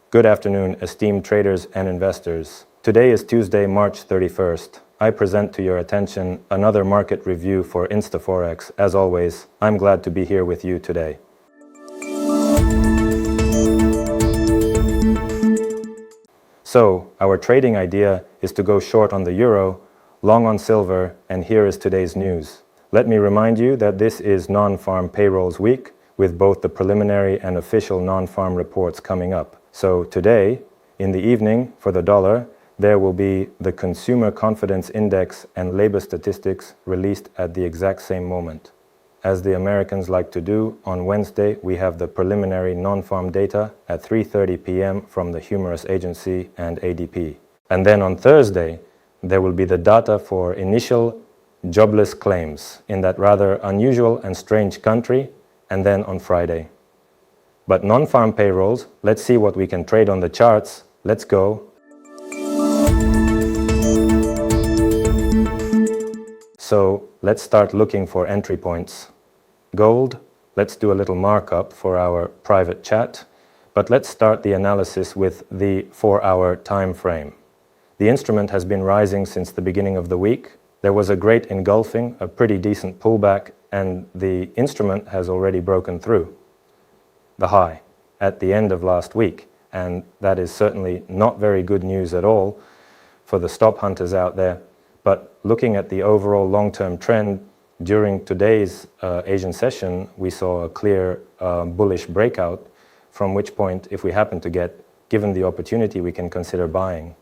Good afternoon, esteemed traders and investors. Today is Tuesday, March 31st. I present to your attention another market review for InstaForex. As always, I'm glad to be here with you today. So, our trading idea is to go short on the euro, long on silver, and here is today's news. Let me remind you that this is Non-Farm Payrolls week, with both the preliminary and official non-farm reports coming up. So today, in the evening, for the dollar, there will be the Consumer Confidence Index and labor statistics released at the exact same moment. As the Americans like to do, on Wednesday we have the preliminary non-farm data at 3:30 p.m. from the Humorous Agency and ADP. And then on Thursday, there will be the data for initial jobless claims in that rather unusual and strange country, and then on Friday. But non-farm payrolls, let's see what we can trade on the charts. Let's go. So let's start looking for entry points. Gold, let's do a little markup for our private chat, but let's start the analysis with the 4-hour time frame. The instrument has been rising since the beginning of the week. There was a great engulfing, a pretty decent pullback, and the instrument has already broken through the high at the end of last week, and that is certainly not very good news at all for the stop hunters out there. But looking at the overall long-term trend, during today's Asian session, we saw a clear bullish breakout, from which point, if we happen to get given the opportunity, we can consider buying.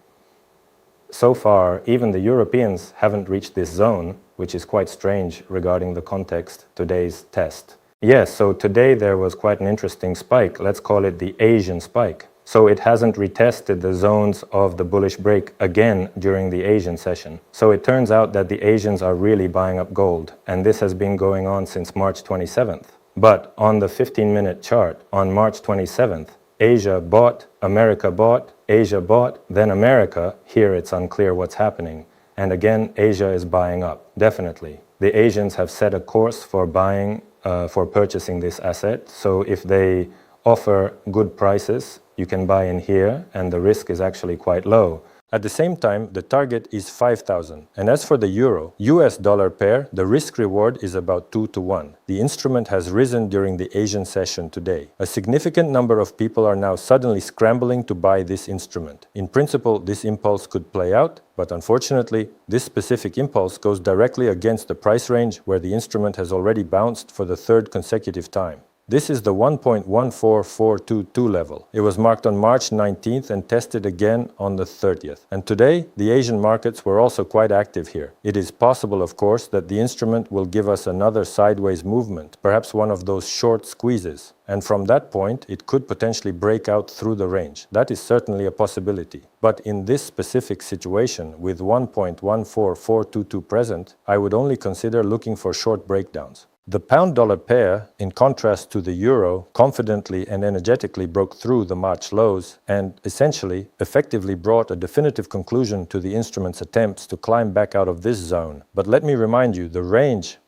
So far, even the Europeans haven't reached this zone, which is quite strange regarding the context today's test. Yes, so today there was quite an interesting spike. Let's call it the Asian spike. So it hasn't retested the zones of the bullish break again during the Asian session. So it turns out that the Asians are really buying up gold, and this has been going on since March 27th. But on the 15-minute chart, on March 27th, Asia bought, America bought, Asia bought, then America. Here it's unclear what's happening. And again, Asia is buying up, definitely. The Asians have set a course for buying, for purchasing this asset. So if they offer good prices, you can buy in here, and the risk is actually quite low. At the same time, the target is 5,000. And as for the euro, US dollar pair, the risk reward is about 2-to-1. The instrument has risen during the Asian session today. A significant number of people are now suddenly scrambling to buy this instrument. In principle, this impulse could play out, but unfortunately, this specific impulse goes directly against the price range where the instrument has already bounced for the third consecutive time. This is the 1.14422 level. It was marked on March 19th and tested again on the 30th. And today, the Asian markets were also quite active here. It is possible, of course, that the instrument will give us another sideways movement, perhaps one of those short squeezes. And from that point, it could potentially break out through the range. That is certainly a possibility. But in this specific situation, with 1.14422 present, I would only consider looking for short breakdowns. The pound-dollar pair, in contrast to the euro, confidently and energetically broke through the March lows and essentially, effectively brought a definitive conclusion to the instrument's attempts to climb back out of this zone. But let me remind you, the range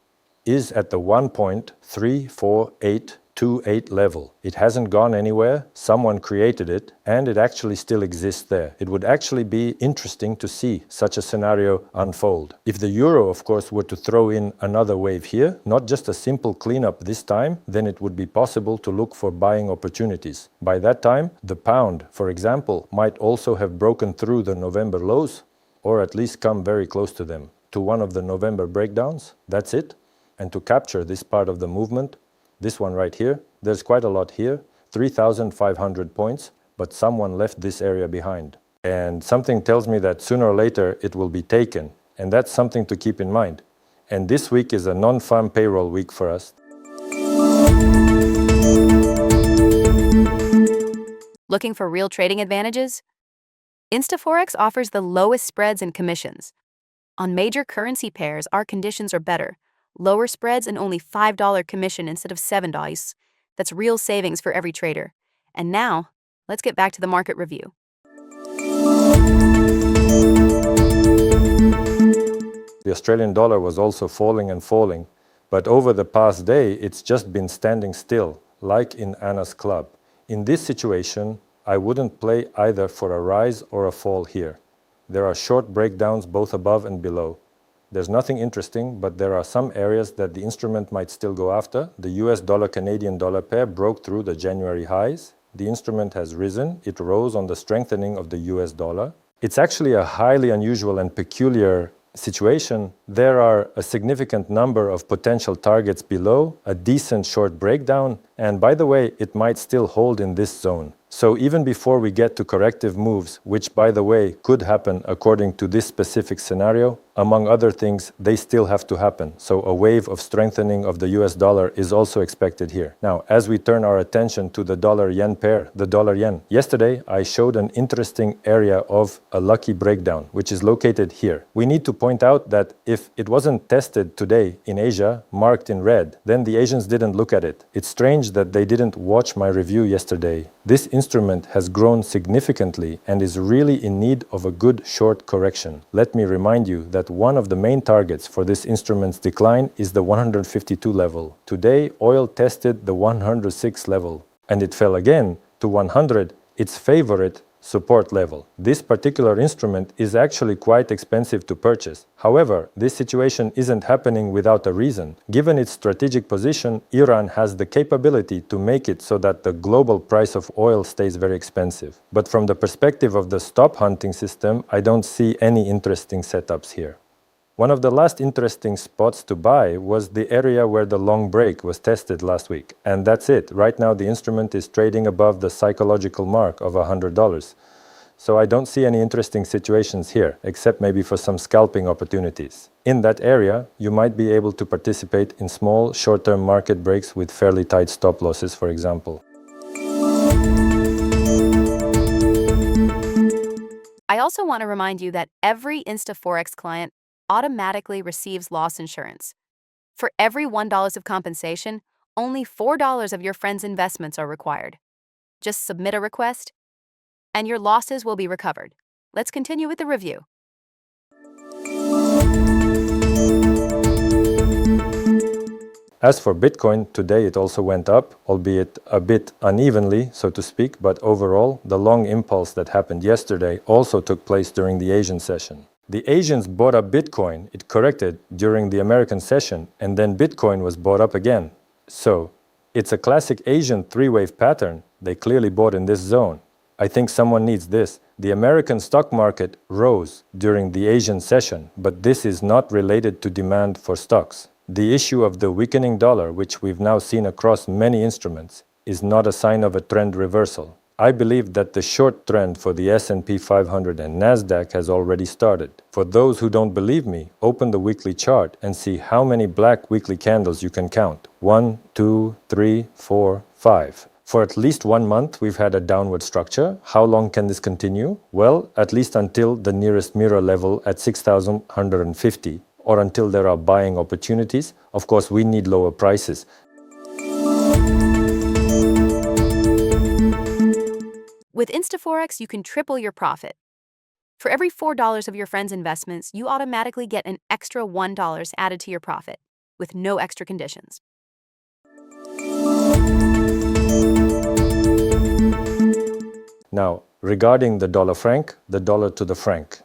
is at the 1.34828 level. It hasn't gone anywhere, someone created it, and it actually still exists there. It would actually be interesting to see such a scenario unfold. If the euro, of course, were to throw in another wave here, not just a simple cleanup this time, then it would be possible to look for buying opportunities. By that time, the pound, for example, might also have broken through the November lows, or at least come very close to them. To one of the November breakdowns, that's it. And to capture this part of the movement, this one right here, there's quite a lot here, 3,500 points, but someone left this area behind. And something tells me that sooner or later it will be taken, and that's something to keep in mind. And this week is a non-farm payroll week for us. Looking for real trading advantages? InstaForex offers the lowest spreads and commissions. On major currency pairs, our conditions are better. Lower spreads and only $5 commission instead of $7. That's real savings for every trader. And now, let's get back to the market review. The Australian dollar was also falling and falling, but over the past day, it's just been standing still, like in Anna's club. In this situation, I wouldn't play either for a rise or a fall here. There are short breakdowns both above and below. There's nothing interesting, but there are some areas that the instrument might still go after. The US dollar-Canadian dollar pair broke through the January highs. The instrument has risen. It rose on the strengthening of the US dollar. It's actually a highly unusual and peculiar situation. There are a significant number of potential targets below, a decent short breakdown, and by the way, it might still hold in this zone. So even before we get to corrective moves, which by the way could happen according to this specific scenario, among other things, they still have to happen. So a wave of strengthening of the US dollar is also expected here. Now, as we turn our attention to the dollar-yen pair, the dollar-yen, yesterday I showed an interesting area of a lucky breakdown, which is located here. We need to point out that if it wasn't tested today in Asia, marked in red, then the Asians didn't look at it. It's strange that they didn't watch my review yesterday. This instrument has grown significantly and is really in need of a good short correction. Let me remind you that one of the main targets for this instrument's decline is the 152 level. Today, oil tested the 106 level, and it fell again to 100, its favorite support level. This particular instrument is actually quite expensive to purchase. However, this situation isn't happening without a reason. Given its strategic position, Iran has the capability to make it so that the global price of oil stays very expensive. But from the perspective of the stop hunting system, I don't see any interesting setups here. One of the last interesting spots to buy was the area where the long break was tested last week. And that's it. Right now the instrument is trading above the psychological mark of $100. So I don't see any interesting situations here, except maybe for some scalping opportunities. In that area, you might be able to participate in small, short-term market breaks with fairly tight stop losses, for example. I also want to remind you that every InstaForex client automatically receives loss insurance. For every $1 of compensation, only $4 of your friend's investments are required. Just submit a request, and your losses will be recovered. Let's continue with the review. As for Bitcoin, today it also went up, albeit a bit unevenly, so to speak, but overall, the long impulse that happened yesterday also took place during the Asian session. The Asians bought up Bitcoin, it corrected during the American session, and then Bitcoin was bought up again. So, it's a classic Asian three-wave pattern. They clearly bought in this zone. I think someone needs this. The American stock market rose during the Asian session, but this is not related to demand for stocks. The issue of the weakening dollar, which we've now seen across many instruments, is not a sign of a trend reversal. I believe that the short trend for the S&P 500 and Nasdaq has already started. For those who don't believe me, open the weekly chart and see how many black weekly candles you can count. 1, 2, 3, 4, 5. For at least 1 month, we've had a downward structure. How long can this continue? Well, at least until the nearest mirror level at 6,150, or until there are buying opportunities. Of course, we need lower prices. With InstaForex, you can triple your profit. For every $4 of your friend's investments, you automatically get an extra $1 added to your profit, with no extra conditions. Now, regarding the dollar franc, the dollar to the franc.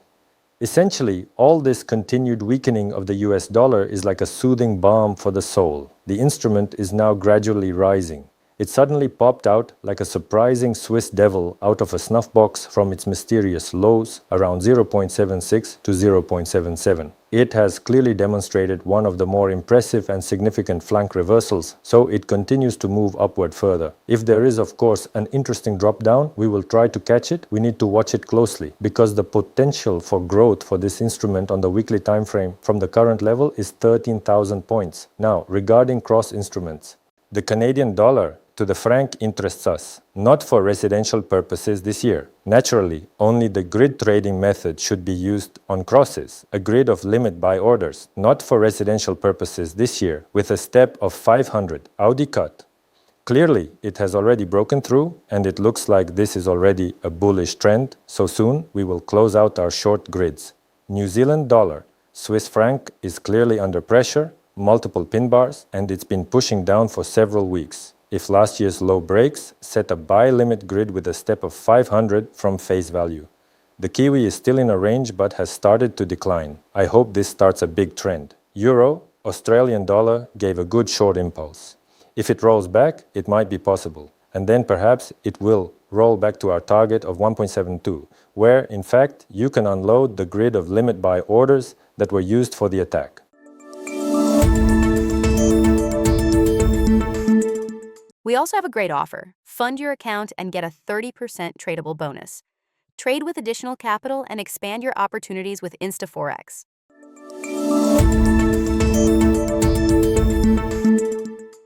Essentially, all this continued weakening of the US dollar is like a soothing balm for the soul. The instrument is now gradually rising. It suddenly popped out like a surprising Swiss devil out of a snuff box from its mysterious lows around 0.76 to 0.77. It has clearly demonstrated one of the more impressive and significant flank reversals, so it continues to move upward further. If there is, of course, an interesting drop down, we will try to catch it. We need to watch it closely, because the potential for growth for this instrument on the weekly time frame from the current level is 13,000 points. Now, regarding cross instruments, the Canadian dollar to the franc interests us, not for residential purposes this year. Naturally, only the grid trading method should be used on crosses, a grid of limit buy orders, not for residential purposes this year, with a step of 500, Audi cut. Clearly, it has already broken through, and it looks like this is already a bullish trend, so soon we will close out our short grids. New Zealand dollar, Swiss franc is clearly under pressure, multiple pin bars, and it's been pushing down for several weeks. If last year's low breaks, set a buy limit grid with a step of 500 from face value. The Kiwi is still in a range but has started to decline. I hope this starts a big trend. Euro, Australian dollar gave a good short impulse. If it rolls back, it might be possible. And then perhaps it will roll back to our target of 1.72, where, in fact, you can unload the grid of limit buy orders that were used for the attack. We also have a great offer. Fund your account and get a 30% tradable bonus. Trade with additional capital and expand your opportunities with InstaForex.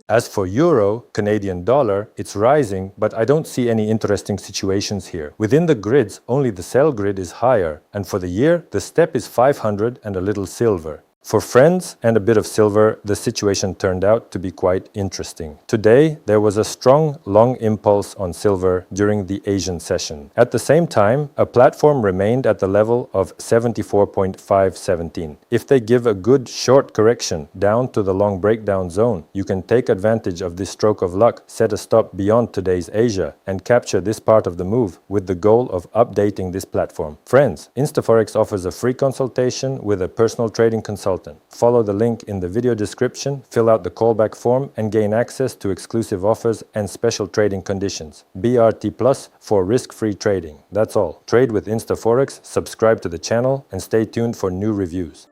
As for Euro, Canadian dollar, it's rising, but I don't see any interesting situations here. Within the grids, only the sell grid is higher, and for the year, the step is 500 and a little silver. For friends and a bit of silver, the situation turned out to be quite interesting. Today, there was a strong long impulse on silver during the Asian session. At the same time, a platform remained at the level of 74.517. If they give a good short correction down to the long breakdown zone, you can take advantage of this stroke of luck, set a stop beyond today's Asia, and capture this part of the move with the goal of updating this platform. Friends, InstaForex offers a free consultation with a personal trading consultant. Follow the link in the video description, fill out the callback form, and gain access to exclusive offers and special trading conditions. BRT Plus for risk-free trading. That's all. Trade with InstaForex, subscribe to the channel, and stay tuned for new reviews.